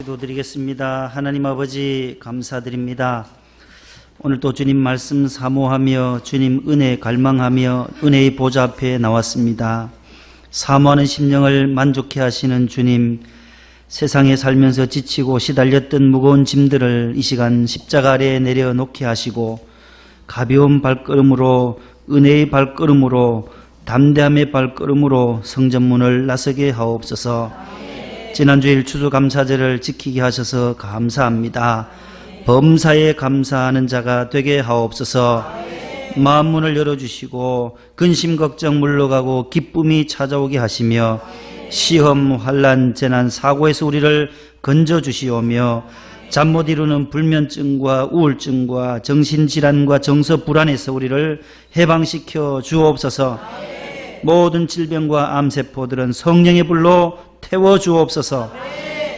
기도드리겠습니다. 하나님 아버지 감사드립니다. 오늘도 주님 말씀 사모하며 주님 은혜 갈망하며 은혜의 보좌 앞에 나왔습니다. 사모하는 심령을 만족해 하시는 주님, 세상에 살면서 지치고 시달렸던 무거운 짐들을 이 시간 십자가 아래에 내려놓게 하시고 가벼운 발걸음으로, 은혜의 발걸음으로, 담대함의 발걸음으로 성전문을 나서게 하옵소서. 지난주일 추수감사절을 지키게 하셔서 감사합니다. 범사에 감사하는 자가 되게 하옵소서. 마음문을 열어주시고 근심 걱정 물러가고 기쁨이 찾아오게 하시며 시험, 환난, 재난, 사고에서 우리를 건져주시오며 잠 못 이루는 불면증과 우울증과 정신질환과 정서불안에서 우리를 해방시켜 주옵소서. 모든 질병과 암세포들은 성령의 불로 태워주옵소서.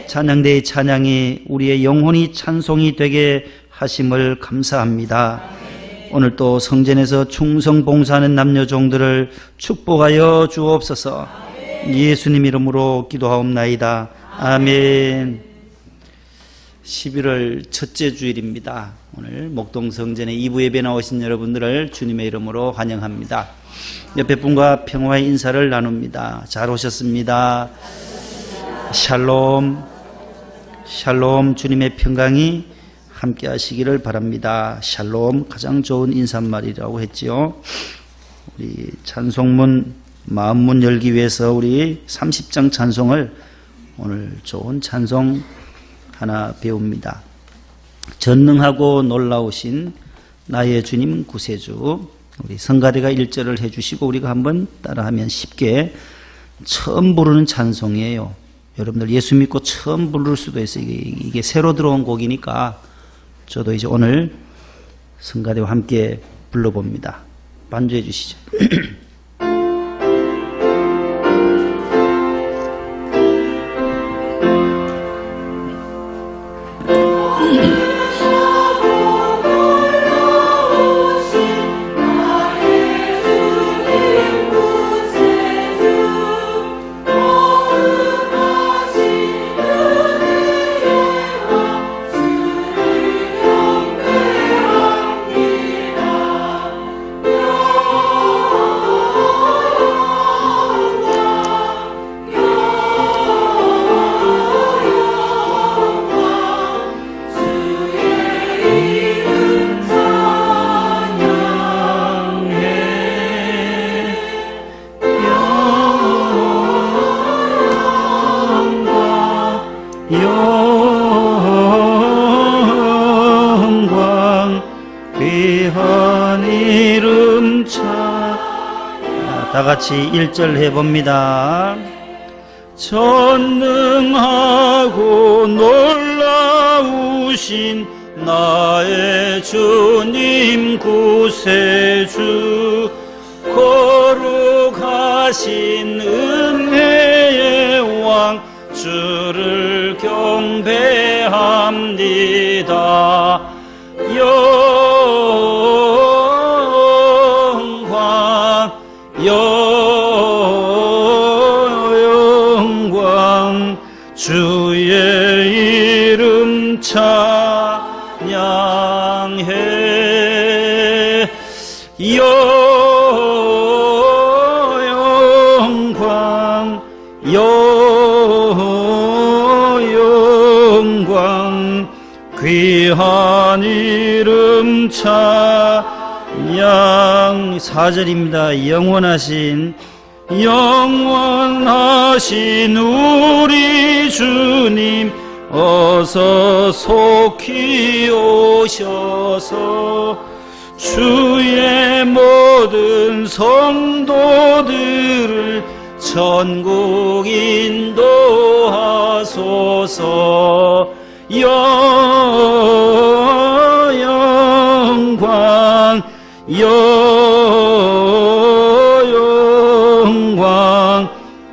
찬양대의 찬양이 우리의 영혼이 찬송이 되게 하심을 감사합니다. 오늘 또 성전에서 충성 봉사하는 남녀 종들을 축복하여 주옵소서. 예수님 이름으로 기도하옵나이다. 아멘. 11월 첫째 주일입니다. 오늘 목동성전의 2부 예배 나오신 여러분들을 주님의 이름으로 환영합니다. 옆에 분과 평화의 인사를 나눕니다. 잘 오셨습니다. 샬롬, 샬롬. 주님의 평강이 함께 하시기를 바랍니다. 샬롬, 가장 좋은 인사말이라고 했지요. 우리 찬송문 마음문 열기 위해서 우리 30장 찬송을 오늘 좋은 찬송 하나 배웁니다. 전능하고 놀라우신 나의 주님 구세주. 우리 성가대가 1절을 해주시고 우리가 한번 따라하면 쉽게, 처음 부르는 찬송이에요. 여러분들 예수 믿고 처음 부를 수도 있어요. 이게 새로 들어온 곡이니까 저도 이제 오늘 성가대와 함께 불러봅니다. 반주해 주시죠. 다 같이 1절 해봅니다. 전능하고 놀라우신 나의 주님 구세주, 거룩하신 은혜의 왕 주를 경배합니다. 영광 주의 이름 찬양해. 영광 귀한 이름 찬양. 4절입니다. 영원하신 우리 주님, 어서 속히 오셔서 주의 모든 성도들을 천국 인도하소서. 영광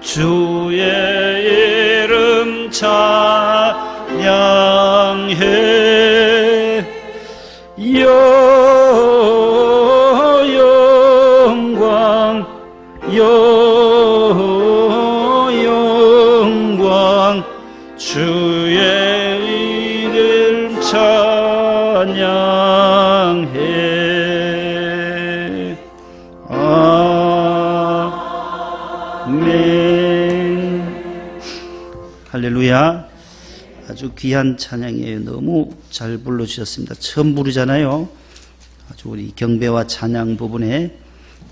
주의 이름 찬양해. 영광 주의 할렐루야. 아주 귀한 찬양이에요. 너무 잘 불러주셨습니다. 처음 부르잖아요. 아주 우리 경배와 찬양 부분에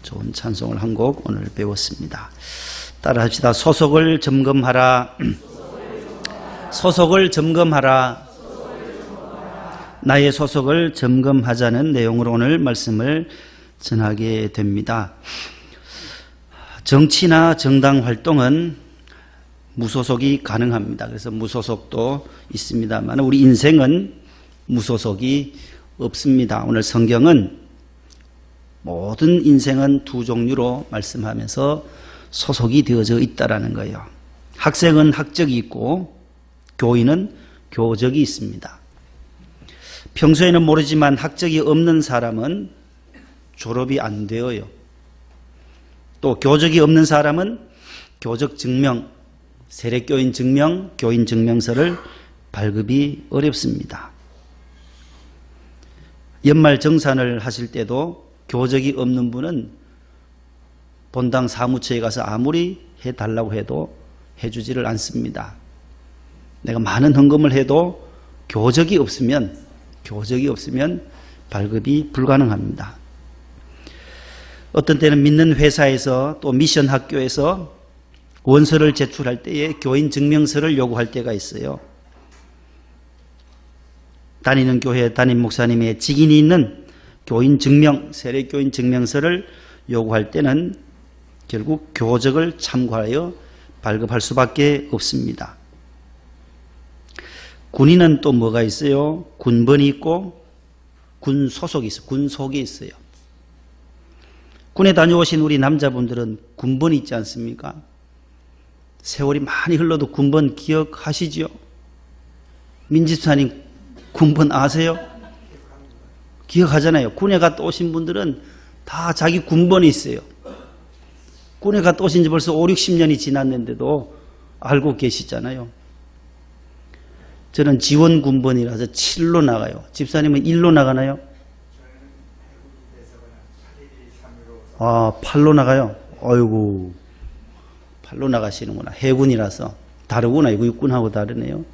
좋은 찬송을 한 곡 오늘 배웠습니다. 따라 합시다. 소속을 점검하라. 소속을 점검하라. 나의 소속을 점검하자는 내용으로 오늘 말씀을 전하게 됩니다. 정치나 정당 활동은 무소속이 가능합니다. 그래서 무소속도 있습니다만 우리 인생은 무소속이 없습니다. 오늘 성경은 모든 인생은 두 종류로 말씀하면서 소속이 되어져 있다라는 거예요. 학생은 학적이 있고 교인은 교적이 있습니다. 평소에는 모르지만 학적이 없는 사람은 졸업이 안 되어요. 또 교적이 없는 사람은 교적 증명, 세례교인 증명, 교인 증명서를 발급이 어렵습니다. 연말 정산을 하실 때도 교적이 없는 분은 본당 사무처에 가서 아무리 해달라고 해도 해주지를 않습니다. 내가 많은 헌금을 해도 교적이 없으면 발급이 불가능합니다. 어떤 때는 믿는 회사에서 또 미션 학교에서 원서를 제출할 때에 교인 증명서를 요구할 때가 있어요. 다니는 교회 담임 목사님의 직인이 있는 교인 증명, 세례교인 증명서를 요구할 때는 결국 교적을 참고하여 발급할 수밖에 없습니다. 군인은 또 뭐가 있어요? 군번이 있고 군 소속이 있어요. 군속이 있어요. 군에 다녀오신 우리 남자분들은 군번이 있지 않습니까? 세월이 많이 흘러도 군번 기억하시지요? 민집사님 군번 아세요? 기억하잖아요. 군에 갔다 오신 분들은 다 자기 군번이 있어요. 군에 갔다 오신 지 벌써 5, 60년이 지났는데도 알고 계시잖아요. 저는 지원 군번이라서 7로 나가요. 집사님은 1로 나가나요? 8로 나가요? 아이고, 8로 나가시는구나. 해군이라서. 다르구나. 이거 육군하고 다르네요.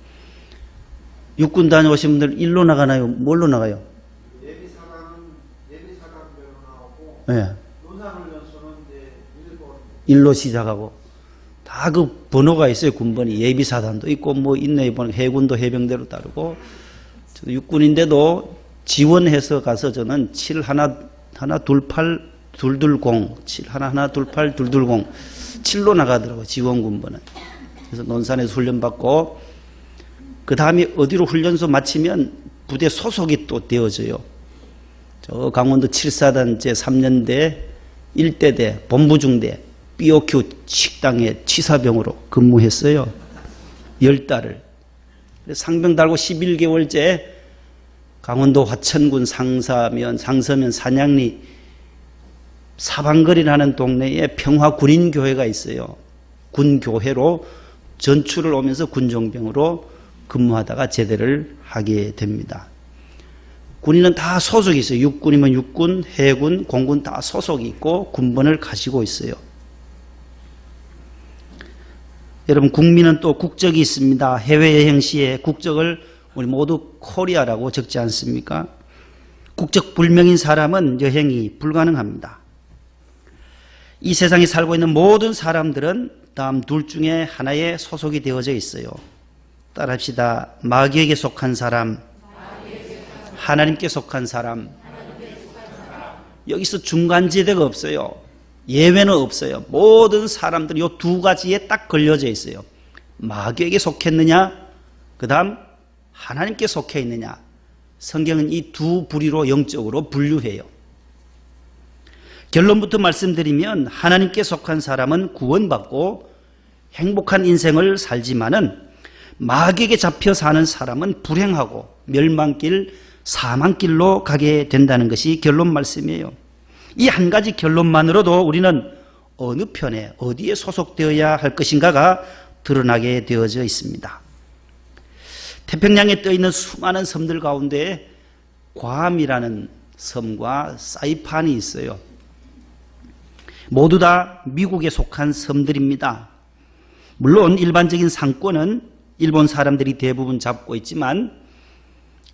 육군 다녀오신 분들 1로 나가나요? 뭘로 나가요? 예비사단대로 나오고, 네. 논산훈련소는 이제 1로 시작하고, 다 그 번호가 있어요. 군번이. 예비사단도 있고, 뭐 있네. 해군도 해병대로 다르고, 저도 육군인데도 지원해서 가서 저는 71128 220, 71128 220, 7로 나가더라고요. 지원군번은. 그래서 논산에서 훈련받고 그 다음에 어디로 훈련소 마치면 부대 소속이 또 되어져요. 저 강원도 7사단 제3년대 1대대 본부중대 BOQ 식당에 치사병으로 근무했어요. 10달을. 상병 달고 11개월째 강원도 화천군 상서면 산양리 사방거리라는 동네에 평화군인교회가 있어요. 군교회로 전출을 오면서 군종병으로 근무하다가 제대를 하게 됩니다. 군인은 다 소속이 있어요. 육군이면 육군, 해군, 공군 다 소속이 있고 군번을 가지고 있어요. 여러분, 국민은 또 국적이 있습니다. 해외여행 시에 국적을 우리 모두 코리아라고 적지 않습니까? 국적 불명인 사람은 여행이 불가능합니다. 이 세상에 살고 있는 모든 사람들은 다음 둘 중에 하나에 소속이 되어져 있어요. 따라합시다. 마귀에게 속한 사람, 하나님께 속한 사람. 여기서 중간지대가 없어요. 예외는 없어요. 모든 사람들이 이 두 가지에 딱 걸려져 있어요. 마귀에게 속했느냐, 그 다음 하나님께 속해 있느냐. 성경은 이 두 부류로 영적으로 분류해요. 결론부터 말씀드리면 하나님께 속한 사람은 구원받고 행복한 인생을 살지만은 마귀에게 잡혀 사는 사람은 불행하고 멸망길, 사망길로 가게 된다는 것이 결론 말씀이에요. 이 한 가지 결론만으로도 우리는 어느 편에 어디에 소속되어야 할 것인가가 드러나게 되어져 있습니다. 태평양에 떠있는 수많은 섬들 가운데 괌이라는 섬과 사이판이 있어요. 모두 다 미국에 속한 섬들입니다. 물론 일반적인 상권은 일본 사람들이 대부분 잡고 있지만,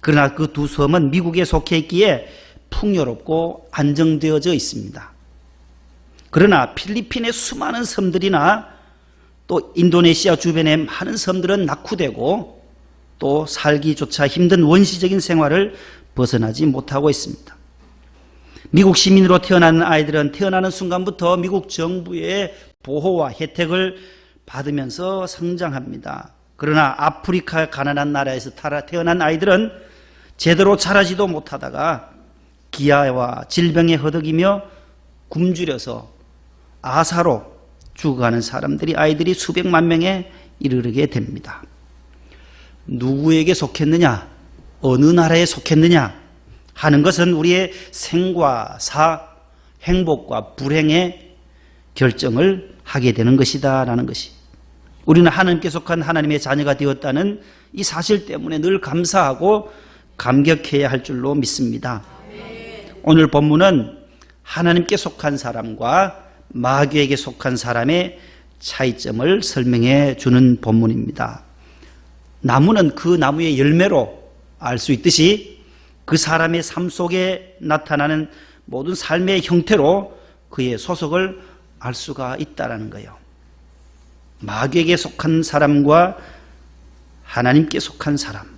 그러나 그 두 섬은 미국에 속해 있기에 풍요롭고 안정되어져 있습니다. 그러나 필리핀의 수많은 섬들이나 또 인도네시아 주변의 많은 섬들은 낙후되고 또 살기조차 힘든 원시적인 생활을 벗어나지 못하고 있습니다. 미국 시민으로 태어나는 아이들은 태어나는 순간부터 미국 정부의 보호와 혜택을 받으면서 성장합니다. 그러나 아프리카 가난한 나라에서 태어난 아이들은 제대로 자라지도 못하다가 기아와 질병에 허덕이며 굶주려서 아사로 죽어가는 아이들이 수백만 명에 이르게 됩니다. 누구에게 속했느냐, 어느 나라에 속했느냐 하는 것은 우리의 생과 사, 행복과 불행의 결정을 하게 되는 것이다라는 것이, 우리는 하나님께 속한 하나님의 자녀가 되었다는 이 사실 때문에 늘 감사하고 감격해야 할 줄로 믿습니다. 오늘 본문은 하나님께 속한 사람과 마귀에게 속한 사람의 차이점을 설명해 주는 본문입니다. 나무는 그 나무의 열매로 알 수 있듯이 그 사람의 삶 속에 나타나는 모든 삶의 형태로 그의 소속을 알 수가 있다는 거예요. 마귀에게 속한 사람과 하나님께 속한 사람.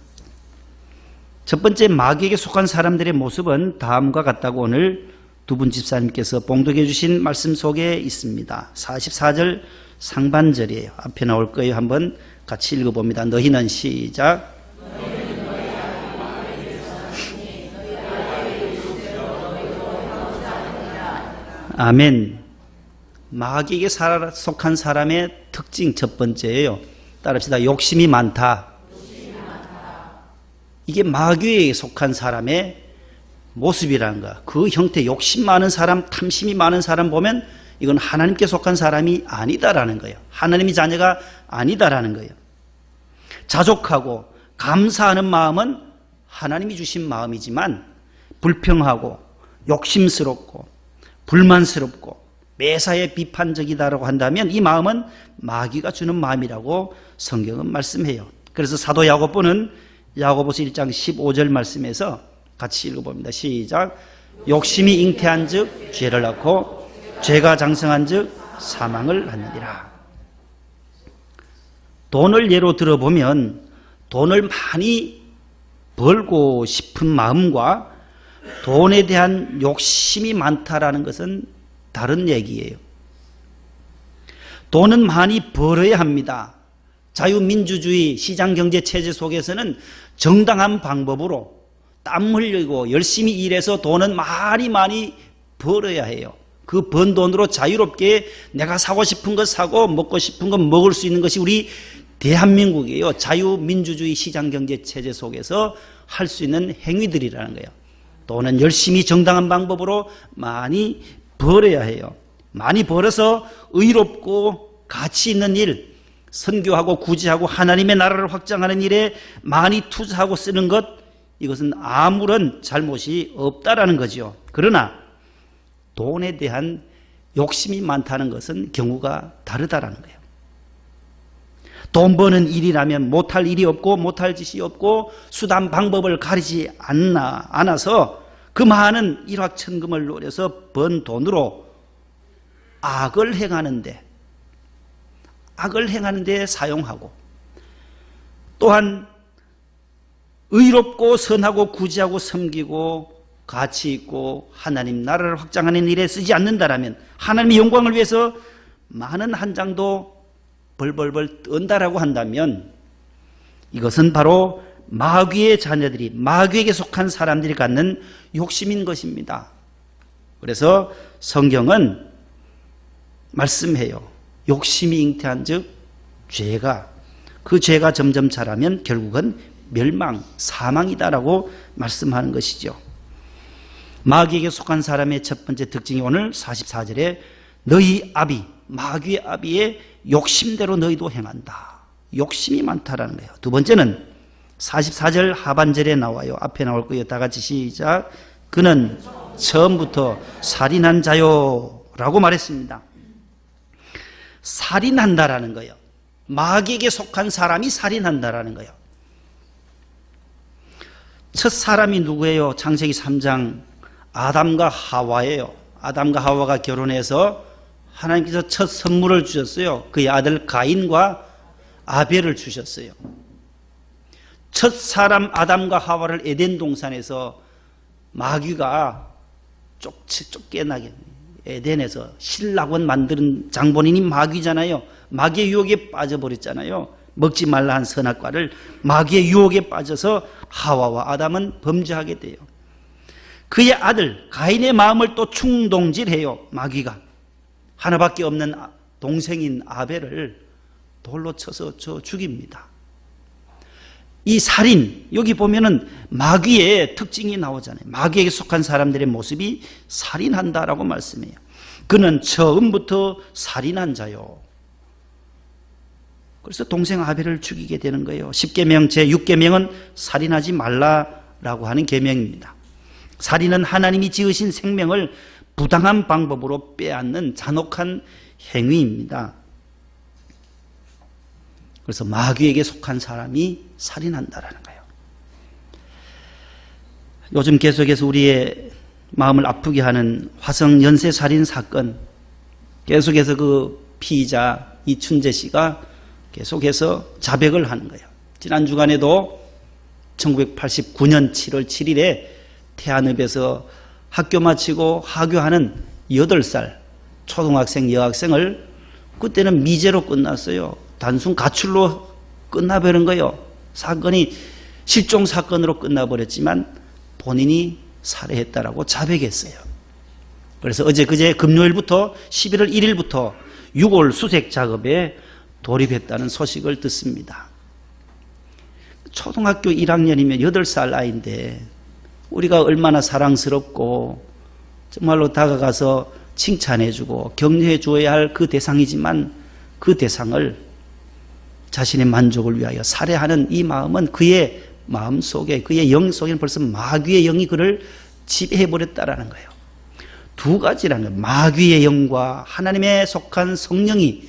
첫 번째, 마귀에게 속한 사람들의 모습은 다음과 같다고 오늘 두 분 집사님께서 봉독해 주신 말씀 속에 있습니다. 44절 상반절이에요. 앞에 나올 거예요. 한번 같이 읽어봅니다. 너희는 시작. 아멘. 마귀에게 속한 사람의 특징 첫 번째예요. 따릅시다. 욕심이 많다. 이게 마귀에게 속한 사람의 모습이라는 거야. 그 형태, 욕심 많은 사람, 탐심이 많은 사람 보면 이건 하나님께 속한 사람이 아니다라는 거예요. 하나님의 자녀가 아니다라는 거예요. 자족하고 감사하는 마음은 하나님이 주신 마음이지만 불평하고 욕심스럽고 불만스럽고 매사에 비판적이다라고 한다면 이 마음은 마귀가 주는 마음이라고 성경은 말씀해요. 그래서 사도 야고보는 야고보서 1장 15절 말씀에서 같이 읽어봅니다. 시작. 욕심이 잉태한 즉 죄를 낳고 죄가 장성한 즉 사망을 하느니라. 돈을 예로 들어보면 돈을 많이 벌고 싶은 마음과 돈에 대한 욕심이 많다라는 것은 다른 얘기예요. 돈은 많이 벌어야 합니다. 자유민주주의 시장경제 체제 속에서는 정당한 방법으로 땀 흘리고 열심히 일해서 돈은 많이 벌어야 해요. 그 번 돈으로 자유롭게 내가 사고 싶은 것 사고 먹고 싶은 것 먹을 수 있는 것이 우리 대한민국이에요. 자유민주주의 시장경제 체제 속에서 할 수 있는 행위들이라는 거예요. 돈은 열심히 정당한 방법으로 많이 벌어야 해요. 많이 벌어서 의롭고 가치 있는 일, 선교하고 구제하고 하나님의 나라를 확장하는 일에 많이 투자하고 쓰는 것, 이것은 아무런 잘못이 없다라는 거죠. 그러나 돈에 대한 욕심이 많다는 것은 경우가 다르다라는 거예요. 돈 버는 일이라면 못할 일이 없고 못할 짓이 없고 수단 방법을 가리지 않아서 그 많은 일확천금을 노려서 번 돈으로 악을 행하는데 사용하고, 또한 의롭고 선하고 구제하고 섬기고 가치 있고 하나님 나라를 확장하는 일에 쓰지 않는다라면, 하나님의 영광을 위해서 많은 한 장도 벌벌벌 떤다라고 한다면 이것은 바로 마귀의 자녀들이, 마귀에게 속한 사람들이 갖는 욕심인 것입니다. 그래서 성경은 말씀해요. 욕심이 잉태한 즉 그 죄가 점점 자라면 결국은 멸망, 사망이다라고 말씀하는 것이죠. 마귀에게 속한 사람의 첫 번째 특징이 오늘 44절에 너희 아비, 마귀의 아비의 욕심대로 너희도 행한다. 욕심이 많다라는 거예요. 두 번째는 44절 하반절에 나와요. 앞에 나올 거예요. 다 같이 시작. 그는 처음부터 살인한 자요 라고 말했습니다. 살인한다라는 거예요. 마귀에게 속한 사람이 살인한다라는 거예요. 첫 사람이 누구예요? 창세기 3장 아담과 하와예요. 아담과 하와가 결혼해서 하나님께서 첫 선물을 주셨어요. 그의 아들 가인과 아벨을 주셨어요. 첫 사람 아담과 하와를 에덴 동산에서 마귀가 쫓겨나게 에덴에서 신락원 만드는 장본인이 마귀잖아요. 마귀의 유혹에 빠져버렸잖아요. 먹지 말라 한 선악과를 마귀의 유혹에 빠져서 하와와 아담은 범죄하게 돼요. 그의 아들 가인의 마음을 또 충동질해요. 마귀가 하나밖에 없는 동생인 아벨을 돌로 쳐서 죽입니다. 이 살인, 여기 보면은 마귀의 특징이 나오잖아요. 마귀에게 속한 사람들의 모습이 살인한다라고 말씀해요. 그는 처음부터 살인한 자요. 그래서 동생 아벨을 죽이게 되는 거예요. 10계명 제6계명은 살인하지 말라라고 하는 계명입니다. 살인은 하나님이 지으신 생명을 부당한 방법으로 빼앗는 잔혹한 행위입니다. 그래서 마귀에게 속한 사람이 살인한다라는 거예요. 요즘 계속해서 우리의 마음을 아프게 하는 화성 연쇄 살인 사건, 계속해서 그 피의자 이춘재 씨가 계속해서 자백을 하는 거예요. 지난 주간에도 1989년 7월 7일에 태안읍에서 학교 마치고 하교하는 8살 초등학생 여학생을 그때는 미제로 끝났어요. 단순 가출로 끝나버린 거예요. 사건이 실종 사건으로 끝나버렸지만 본인이 살해했다라고 자백했어요. 그래서 그제 금요일부터 11월 1일부터 6월 수색 작업에 돌입했다는 소식을 듣습니다. 초등학교 1학년이면 8살 아이인데 우리가 얼마나 사랑스럽고 정말로 다가가서 칭찬해주고 격려해 줘야 할 그 대상이지만 그 대상을 자신의 만족을 위하여 살해하는 이 마음은 그의 마음 속에, 그의 영 속에는 벌써 마귀의 영이 그를 지배해버렸다라는 거예요. 두 가지라는 거예요. 마귀의 영과 하나님에 속한 성령이,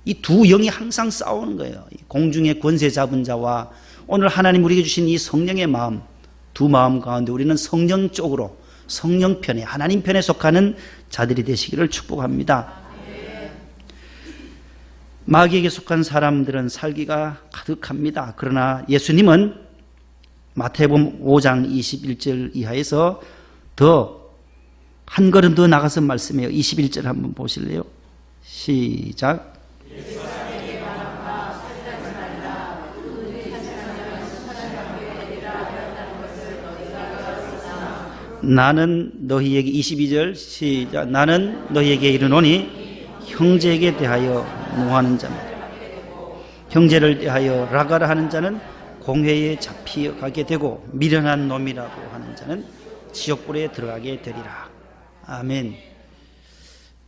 이 두 영이 항상 싸우는 거예요. 공중의 권세 잡은 자와 오늘 하나님 우리에게 주신 이 성령의 마음, 두 마음 가운데 우리는 성령 쪽으로, 성령 편에, 하나님 편에 속하는 자들이 되시기를 축복합니다. 마귀에게 속한 사람들은 살기가 가득합니다. 그러나 예수님은 마태복음 5장 21절 이하에서 더 한 걸음 더 나가서 말씀해요. 21절 한번 보실래요? 시작. 나는 너희에게 22절 시작. 나는 너희에게 이르노니 형제에게 대하여 노하는 자는, 형제를 대하여 라가라 하는 자는 공회에 잡혀가게 되고 미련한 놈이라고 하는 자는 지옥불에 들어가게 되리라. 아멘.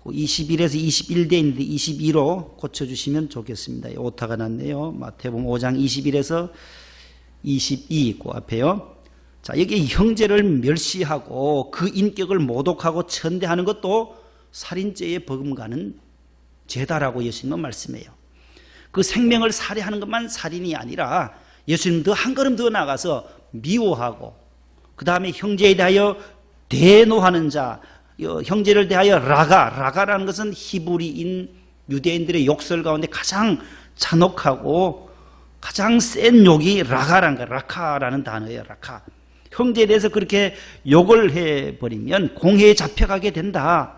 21에서 21대 있는데 22로 고쳐주시면 좋겠습니다. 오타가 났네요. 마태복음 5장 21에서 22 그 앞에요. 자, 여기 형제를 멸시하고 그 인격을 모독하고 천대하는 것도 살인죄에 버금가는 죄다라고 예수님은 말씀해요. 그 생명을 살해하는 것만 살인이 아니라 예수님 더 한 걸음 더 나가서 미워하고 그 다음에 형제에 대하여 대노하는 자, 형제를 대하여 라가라는 것은 히브리인 유대인들의 욕설 가운데 가장 잔혹하고 가장 센 욕이 라가라는 거예요. 라카라는 단어예요. 라카. 형제에 대해서 그렇게 욕을 해버리면 공회에 잡혀가게 된다.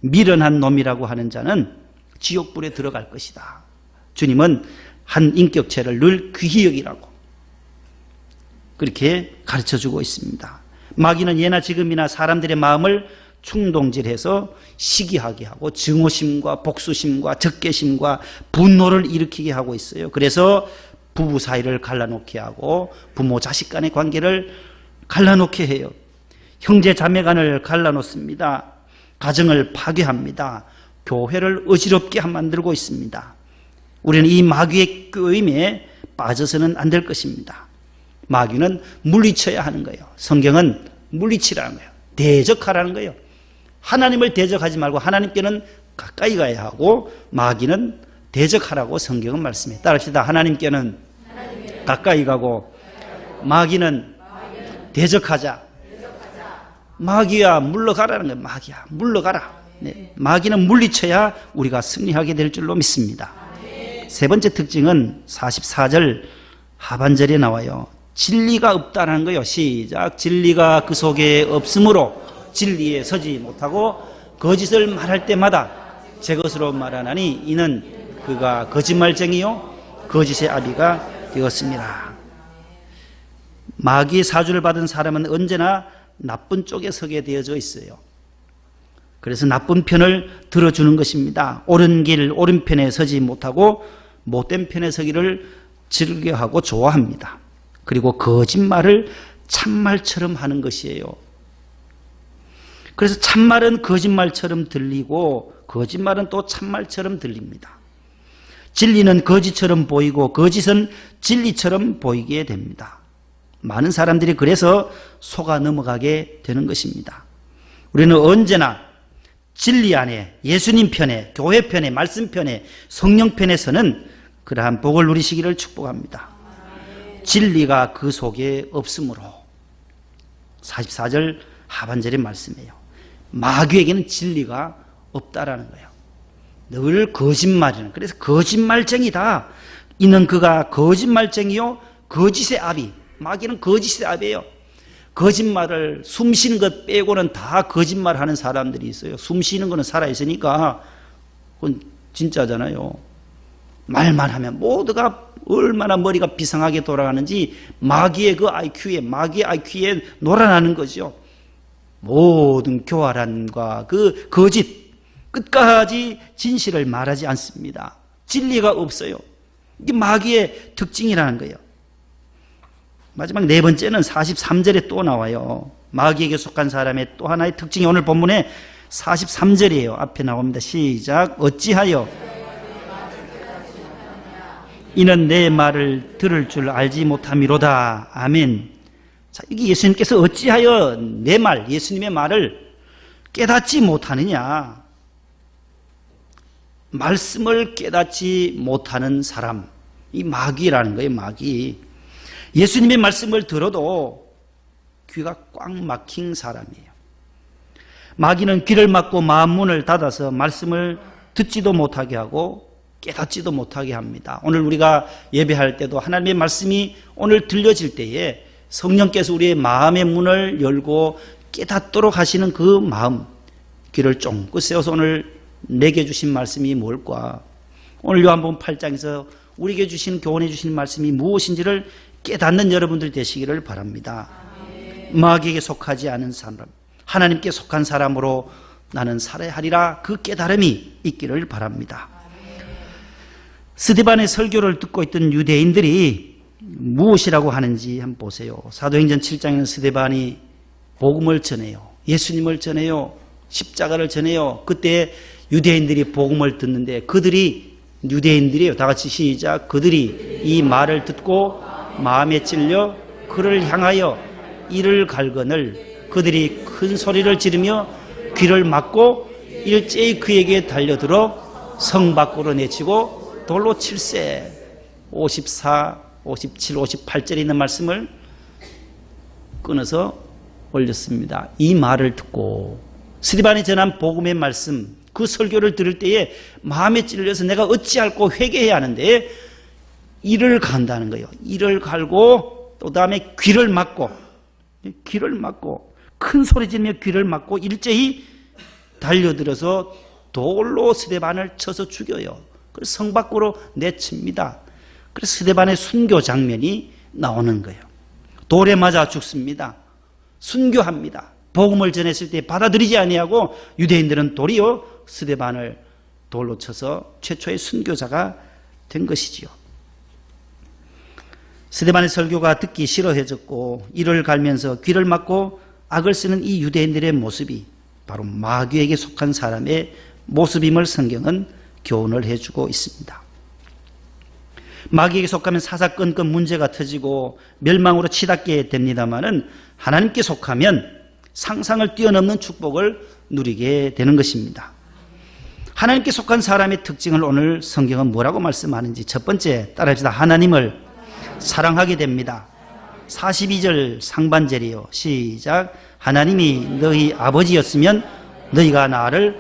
미련한 놈이라고 하는 자는 지옥불에 들어갈 것이다. 주님은 한 인격체를 늘 귀히 여기라고 그렇게 가르쳐주고 있습니다. 마귀는 예나 지금이나 사람들의 마음을 충동질해서 시기하게 하고 증오심과 복수심과 적개심과 분노를 일으키게 하고 있어요. 그래서 부부 사이를 갈라놓게 하고 부모 자식 간의 관계를 갈라놓게 해요. 형제 자매 간을 갈라놓습니다. 가정을 파괴합니다. 교회를 어지럽게 만들고 있습니다. 우리는 이 마귀의 꾀임에 빠져서는 안 될 것입니다. 마귀는 물리쳐야 하는 거예요. 성경은 물리치라는 거예요. 대적하라는 거예요. 하나님을 대적하지 말고 하나님께는 가까이 가야 하고 마귀는 대적하라고 성경은 말씀해요. 따라합시다. 하나님께는 가까이 가고 마귀는 대적하자. 마귀야 물러가라는 거예요. 마귀야 물러가라. 네. 마귀는 물리쳐야 우리가 승리하게 될 줄로 믿습니다. 세 번째 특징은 44절 하반절에 나와요. 진리가 없다는 거예요. 시작. 진리가 그 속에 없으므로 진리에 서지 못하고 거짓을 말할 때마다 제 것으로 말하나니 이는 그가 거짓말쟁이요 거짓의 아비가 되었습니다. 마귀의 사주를 받은 사람은 언제나 나쁜 쪽에 서게 되어져 있어요. 그래서 나쁜 편을 들어주는 것입니다. 옳은 길, 옳은 편에 서지 못하고 못된 편에 서기를 즐겨하고 좋아합니다. 그리고 거짓말을 참말처럼 하는 것이에요. 그래서 참말은 거짓말처럼 들리고 거짓말은 또 참말처럼 들립니다. 진리는 거짓처럼 보이고 거짓은 진리처럼 보이게 됩니다. 많은 사람들이 그래서 속아 넘어가게 되는 것입니다. 우리는 언제나 진리 안에, 예수님 편에, 교회 편에, 말씀 편에, 성령 편에서는 그러한 복을 누리시기를 축복합니다. 진리가 그 속에 없으므로 44절 하반절의 말씀이에요. 마귀에게는 진리가 없다라는 거예요. 늘 거짓말이는, 그래서 거짓말쟁이다. 이는 그가 거짓말쟁이요 거짓의 아비. 마귀는 거짓의 아비예요. 거짓말을 숨 쉬는 것 빼고는 다 거짓말하는 사람들이 있어요. 숨 쉬는 거는 살아있으니까 그건 진짜잖아요. 말만 하면 모두가 얼마나 머리가 비상하게 돌아가는지 마귀의 그 IQ에, 마귀의 IQ에 놀아나는 거죠. 모든 교활함과 그 거짓, 끝까지 진실을 말하지 않습니다. 진리가 없어요. 이게 마귀의 특징이라는 거예요. 마지막 네 번째는 43절에 또 나와요. 마귀에게 속한 사람의 또 하나의 특징이 오늘 본문에 43절이에요. 앞에 나옵니다. 시작. 어찌하여 이는 내 말을 들을 줄 알지 못함이로다. 아멘. 자, 이게 예수님께서 어찌하여 내 말, 예수님의 말을 깨닫지 못하느냐. 말씀을 깨닫지 못하는 사람, 이 마귀라는 거예요. 마귀. 예수님의 말씀을 들어도 귀가 꽉 막힌 사람이에요. 마귀는 귀를 막고 마음 문을 닫아서 말씀을 듣지도 못하게 하고 깨닫지도 못하게 합니다. 오늘 우리가 예배할 때도 하나님의 말씀이 오늘 들려질 때에 성령께서 우리의 마음의 문을 열고 깨닫도록 하시는 그 마음, 귀를 쫑긋 세워서 오늘 내게 주신 말씀이 뭘까? 오늘 요한복음 8장에서 우리에게 주신, 교훈해 주신 말씀이 무엇인지를 깨닫는 여러분들 되시기를 바랍니다. 마귀에게 속하지 않은 사람, 하나님께 속한 사람으로 나는 살아야 하리라, 그 깨달음이 있기를 바랍니다. 스데반의 설교를 듣고 있던 유대인들이 무엇이라고 하는지 한번 보세요. 사도행전 7장에는 스데반이 복음을 전해요. 예수님을 전해요. 십자가를 전해요. 그때 유대인들이 복음을 듣는데 그들이, 유대인들이에요. 다 같이 시작. 그들이 이 말을 듣고 마음에 찔려 그를 향하여 이를 갈거늘 그들이 큰 소리를 지르며 귀를 막고 일제히 그에게 달려들어 성 밖으로 내치고 돌로 칠세. 54, 57, 58절에 있는 말씀을 끊어서 올렸습니다. 이 말을 듣고 스데반이 전한 복음의 말씀, 그 설교를 들을 때에 마음에 찔려서 내가 어찌할꼬 회개해야 하는데 이를 간다는 거예요. 이를 갈고 또 다음에 귀를 막고 큰 소리 지르며 귀를 막고 일제히 달려들어서 돌로 스데반을 쳐서 죽여요. 그래서 성 밖으로 내칩니다. 그래서 스데반의 순교 장면이 나오는 거예요. 돌에 맞아 죽습니다. 순교합니다. 복음을 전했을 때 받아들이지 아니하고 유대인들은 도리어 스데반을 돌로 쳐서 최초의 순교자가 된 것이지요. 스데반의 설교가 듣기 싫어해졌고 이를 갈면서 귀를 막고 악을 쓰는 이 유대인들의 모습이 바로 마귀에게 속한 사람의 모습임을 성경은 교훈을 해주고 있습니다. 마귀에게 속하면 사사건건 문제가 터지고 멸망으로 치닫게 됩니다마는 하나님께 속하면 상상을 뛰어넘는 축복을 누리게 되는 것입니다. 하나님께 속한 사람의 특징을 오늘 성경은 뭐라고 말씀하는지 첫 번째 따라합시다. 하나님을 사랑하게 됩니다. 42절 상반절이요. 시작. 하나님이 너희 아버지였으면 너희가 나를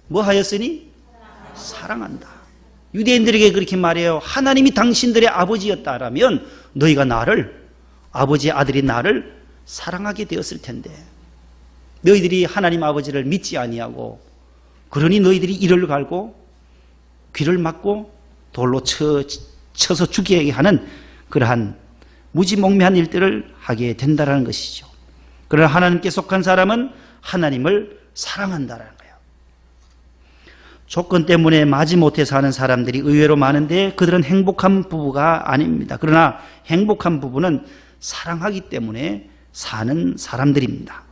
뭐 하였으니? 사랑한다. 유대인들에게 그렇게 말해요. 하나님이 당신들의 아버지였다라면 너희가 나를, 아버지의 아들인 나를 사랑하게 되었을 텐데 너희들이 하나님 아버지를 믿지 아니하고 그러니 너희들이 이를 갈고 귀를 막고 돌로 쳐서 죽게 하는 그러한 무지몽매한 일들을 하게 된다는 것이죠. 그러나 하나님께 속한 사람은 하나님을 사랑한다는 거예요. 조건 때문에 마지못해 사는 사람들이 의외로 많은데 그들은 행복한 부부가 아닙니다. 그러나 행복한 부부는 사랑하기 때문에 사는 사람들입니다.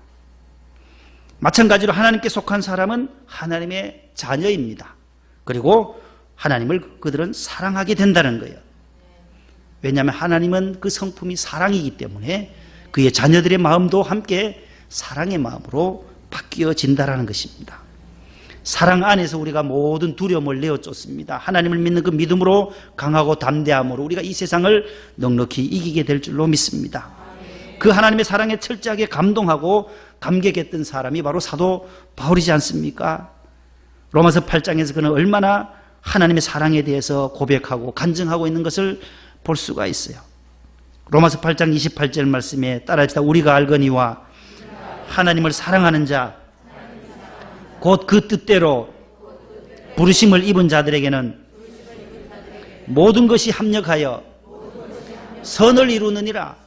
마찬가지로 하나님께 속한 사람은 하나님의 자녀입니다. 그리고 하나님을 그들은 사랑하게 된다는 거예요. 왜냐하면 하나님은 그 성품이 사랑이기 때문에 그의 자녀들의 마음도 함께 사랑의 마음으로 바뀌어진다는 것입니다. 사랑 안에서 우리가 모든 두려움을 내어쫓습니다. 하나님을 믿는 그 믿음으로 강하고 담대함으로 우리가 이 세상을 넉넉히 이기게 될 줄로 믿습니다. 그 하나님의 사랑에 철저하게 감동하고 감격했던 사람이 바로 사도 바울이지 않습니까? 로마서 8장에서 그는 얼마나 하나님의 사랑에 대해서 고백하고 간증하고 있는 것을 볼 수가 있어요. 로마서 8장 28절 말씀에 따라합시다. 우리가 알거니와 하나님을 사랑하는 자 곧 그 뜻대로 부르심을 입은 자들에게는 모든 것이 합력하여 선을 이루느니라.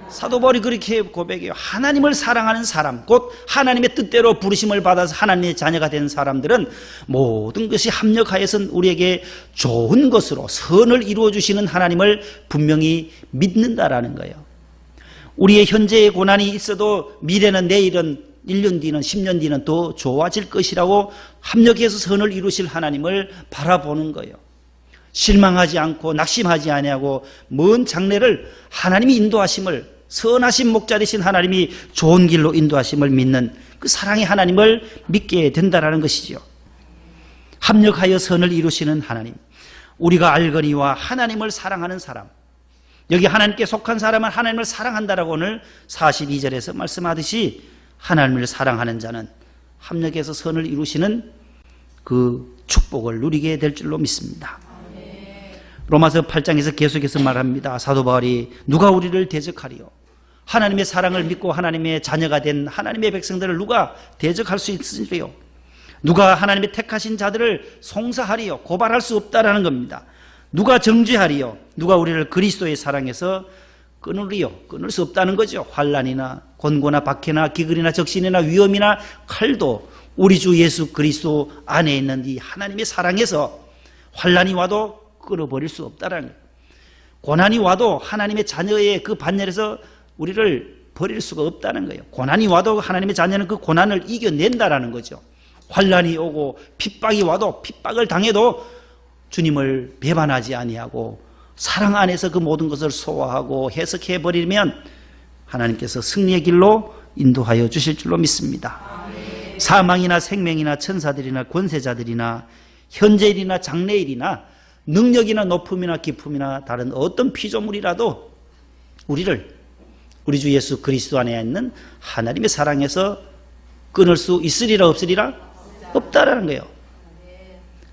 사도 바울이 그렇게 고백해요. 하나님을 사랑하는 사람, 곧 하나님의 뜻대로 부르심을 받아서 하나님의 자녀가 된 사람들은 모든 것이 합력하여서 우리에게 좋은 것으로 선을 이루어 주시는 하나님을 분명히 믿는다라는 거예요. 우리의 현재의 고난이 있어도 미래는, 내일은, 1년 뒤는, 10년 뒤는 더 좋아질 것이라고 합력해서 선을 이루실 하나님을 바라보는 거예요. 실망하지 않고 낙심하지 아니하고 먼 장래를 하나님이 인도하심을, 선하신 목자 되신 하나님이 좋은 길로 인도하심을 믿는 그 사랑의 하나님을 믿게 된다는 것이죠. 합력하여 선을 이루시는 하나님, 우리가 알거니와 하나님을 사랑하는 사람, 여기 하나님께 속한 사람은 하나님을 사랑한다라고 오늘 42절에서 말씀하듯이 하나님을 사랑하는 자는 합력해서 선을 이루시는 그 축복을 누리게 될 줄로 믿습니다. 로마서 8장에서 계속해서 말합니다. 사도 바울이 누가 우리를 대적하리요? 하나님의 사랑을 믿고 하나님의 자녀가 된 하나님의 백성들을 누가 대적할 수 있으리요? 누가 하나님의 택하신 자들을 송사하리요? 고발할 수 없다라는 겁니다. 누가 정죄하리요? 누가 우리를 그리스도의 사랑에서 끊으리요? 끊을 수 없다는 거죠. 환난이나 곤고나 박해나 기근이나 적신이나 위험이나 칼도 우리 주 예수 그리스도 안에 있는 이 하나님의 사랑에서 환난이 와도 끊어버릴 수 없다는 거예요. 고난이 와도 하나님의 자녀의 그 반열에서 우리를 버릴 수가 없다는 거예요. 고난이 와도 하나님의 자녀는 그 고난을 이겨낸다라는 거죠. 환난이 오고 핍박이 와도 핍박을 당해도 주님을 배반하지 아니하고 사랑 안에서 그 모든 것을 소화하고 해석해버리면 하나님께서 승리의 길로 인도하여 주실 줄로 믿습니다. 사망이나 생명이나 천사들이나 권세자들이나 현재일이나 장래일이나 능력이나 높음이나 기품이나 다른 어떤 피조물이라도 우리를 우리 주 예수 그리스도 안에 있는 하나님의 사랑에서 끊을 수 있으리라 없으리라? 없다라는 거예요.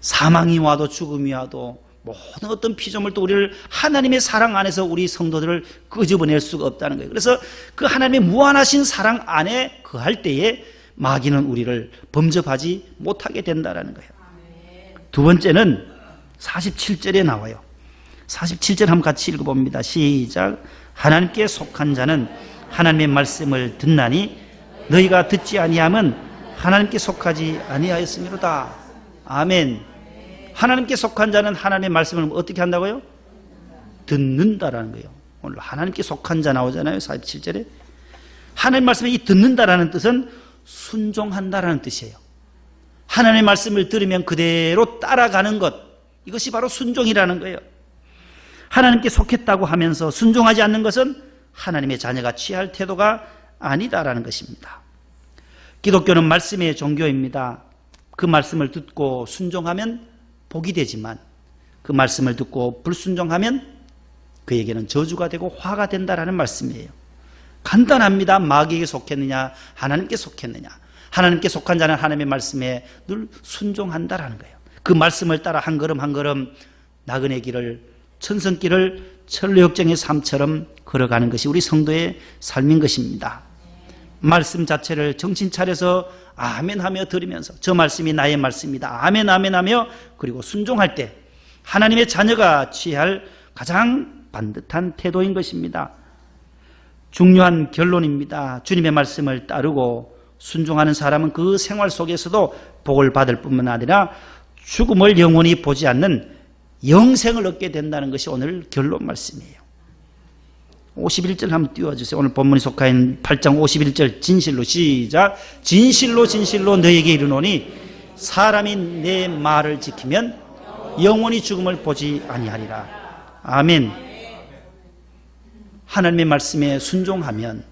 사망이 와도 죽음이 와도 모든 어떤 피조물도 우리를 하나님의 사랑 안에서 우리 성도들을 끄집어낼 수가 없다는 거예요. 그래서 그 하나님의 무한하신 사랑 안에 거할 때에 마귀는 우리를 범접하지 못하게 된다는 거예요. 두 번째는 47절에 나와요. 47절 한번 같이 읽어봅니다. 시작. 하나님께 속한 자는 하나님의 말씀을 듣나니 너희가 듣지 아니함은 하나님께 속하지 아니하였음이로다. 아멘. 하나님께 속한 자는 하나님의 말씀을 어떻게 한다고요? 듣는다라는 거예요. 오늘 하나님께 속한 자 나오잖아요. 47절에. 하나님의 말씀에 이 듣는다라는 뜻은 순종한다라는 뜻이에요. 하나님의 말씀을 들으면 그대로 따라가는 것, 이것이 바로 순종이라는 거예요. 하나님께 속했다고 하면서 순종하지 않는 것은 하나님의 자녀가 취할 태도가 아니다라는 것입니다. 기독교는 말씀의 종교입니다. 그 말씀을 듣고 순종하면 복이 되지만 그 말씀을 듣고 불순종하면 그에게는 저주가 되고 화가 된다라는 말씀이에요. 간단합니다. 마귀에게 속했느냐 하나님께 속했느냐. 하나님께 속한 자는 하나님의 말씀에 늘 순종한다라는 거예요. 그 말씀을 따라 한 걸음 한 걸음 나그네 길을, 천성길을 천리역정의 삶처럼 걸어가는 것이 우리 성도의 삶인 것입니다. 말씀 자체를 정신 차려서 아멘하며 들으면서 저 말씀이 나의 말씀이다 아멘 아멘하며 그리고 순종할 때 하나님의 자녀가 취해야 할 가장 반듯한 태도인 것입니다. 중요한 결론입니다. 주님의 말씀을 따르고 순종하는 사람은 그 생활 속에서도 복을 받을 뿐만 아니라 죽음을 영원히 보지 않는 영생을 얻게 된다는 것이 오늘 결론 말씀이에요. 51절 한번 띄워주세요. 오늘 본문이 속하인 8장 51절 진실로 시작. 진실로 진실로 너에게 이르노니 사람이 내 말을 지키면 영원히 죽음을 보지 아니하리라. 아멘. 하나님의 말씀에 순종하면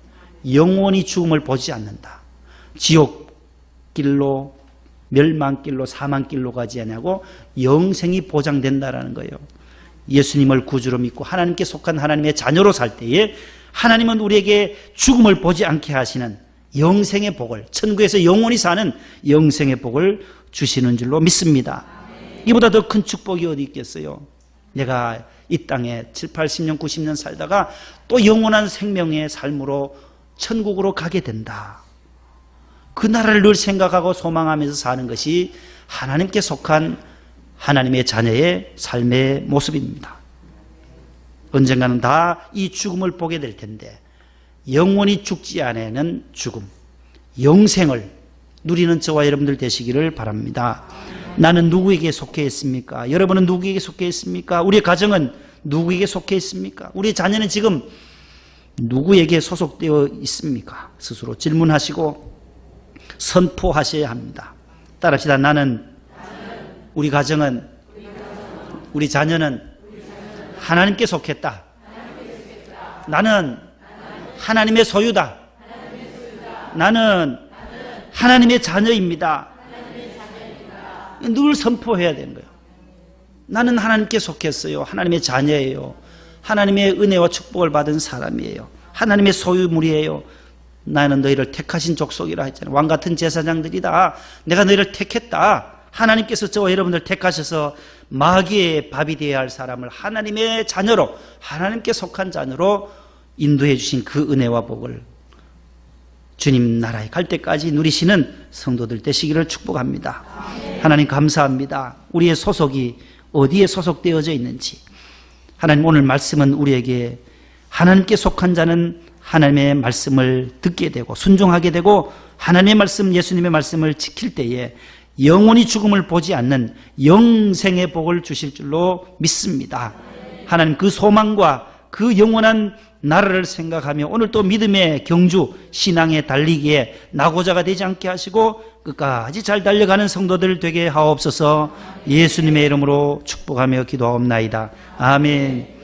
영원히 죽음을 보지 않는다. 지옥길로 멸망길로 사망길로 가지 아니하고 영생이 보장된다라는 거예요. 예수님을 구주로 믿고 하나님께 속한 하나님의 자녀로 살 때에 하나님은 우리에게 죽음을 보지 않게 하시는 영생의 복을, 천국에서 영원히 사는 영생의 복을 주시는 줄로 믿습니다. 이보다 더 큰 축복이 어디 있겠어요? 내가 이 땅에 7, 80년, 90년 살다가 또 영원한 생명의 삶으로 천국으로 가게 된다. 그 나라를 늘 생각하고 소망하면서 사는 것이 하나님께 속한 하나님의 자녀의 삶의 모습입니다. 언젠가는 다 이 죽음을 보게 될 텐데 영원히 죽지 않는 죽음, 영생을 누리는 저와 여러분들 되시기를 바랍니다. 나는 누구에게 속해 있습니까? 여러분은 누구에게 속해 있습니까? 우리의 가정은 누구에게 속해 있습니까? 우리 자녀는 지금 누구에게 소속되어 있습니까? 스스로 질문하시고 선포하셔야 합니다. 따라합시다. 나는, 우리 가정은, 우리 자녀는 하나님께 속했다. 나는 하나님의 소유다. 나는 하나님의 자녀입니다. 늘 선포해야 되는 거예요. 나는 하나님께 속했어요. 하나님의 자녀예요. 하나님의 은혜와 축복을 받은 사람이에요. 하나님의 소유물이에요. 나는 너희를 택하신 족속이라 했잖아요. 왕같은 제사장들이다. 내가 너희를 택했다. 하나님께서 저와 여러분들 택하셔서 마귀의 밥이 되어야 할 사람을 하나님의 자녀로, 하나님께 속한 자녀로 인도해 주신 그 은혜와 복을 주님 나라에 갈 때까지 누리시는 성도들 되시기를 축복합니다. 하나님 감사합니다. 우리의 소속이 어디에 소속되어져 있는지, 하나님 오늘 말씀은 우리에게 하나님께 속한 자는 하나님의 말씀을 듣게 되고 순종하게 되고 하나님의 말씀, 예수님의 말씀을 지킬 때에 영원히 죽음을 보지 않는 영생의 복을 주실 줄로 믿습니다. 하나님 그 소망과 그 영원한 나라를 생각하며 오늘 또 믿음의 경주, 신앙의 달리기에 낙오자가 되지 않게 하시고 끝까지 잘 달려가는 성도들 되게 하옵소서. 예수님의 이름으로 축복하며 기도하옵나이다. 아멘.